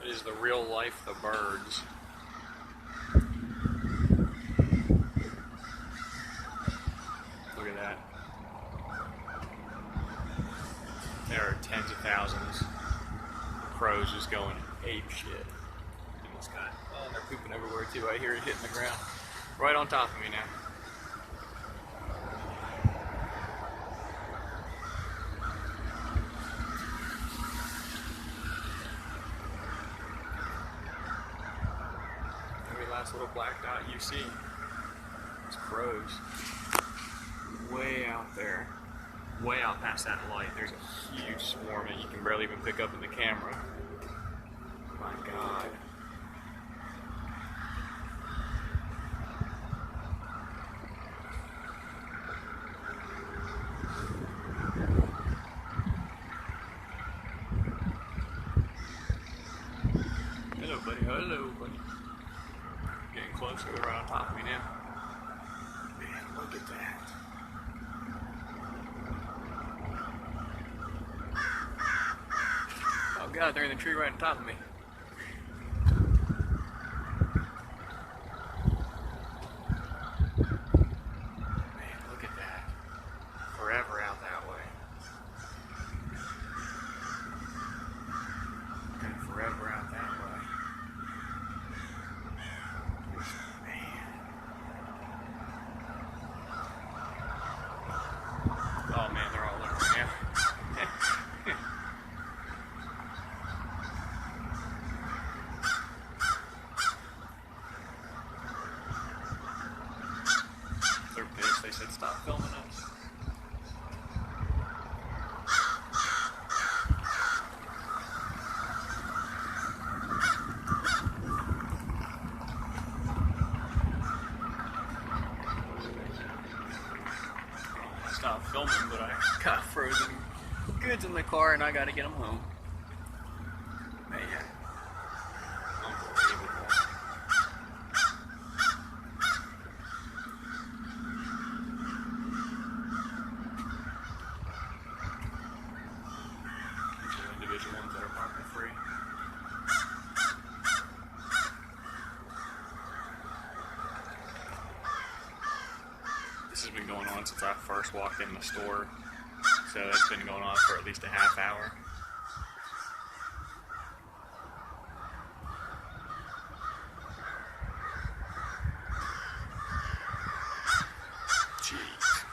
It is the real life, the birds. Look at that. There are tens of thousands of crows just going ape shit in the sky. Oh, and they're pooping everywhere too. I hear it hitting the ground. Right on top of me now. Every last little black dot you see is crows. Way out there. Way out past that light, there's a huge swarm that you can barely even pick up in the camera. My God. Hello, buddy. Hello, buddy. Getting closer. They're right on top of me now. Man, look at that. Oh God, they're in the tree right on top of me. Man, look at that. Forever out that way. And forever out that way. Man. Oh man, they're all over now. They're pissed. They said stop filming us. I stopped filming, but I got frozen goods in the car and I gotta get them home. Man. Unbelievable. Individual ones that are market free. This has been going on since I first walked in the store, so it's been going on for at least a half hour. Jeez.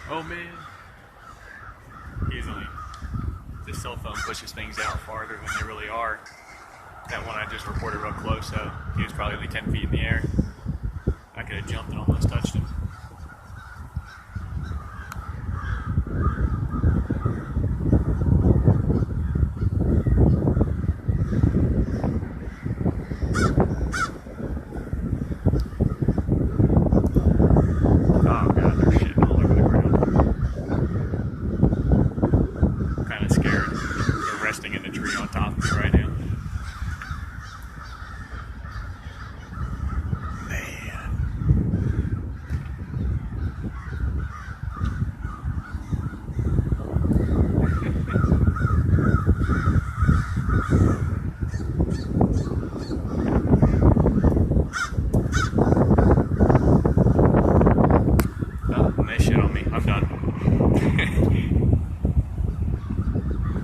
Oh man, easily. This cell phone pushes things out farther than they really are. That one I just recorded real close, so he was probably only 10 feet in the air. I could have jumped and almost touched him.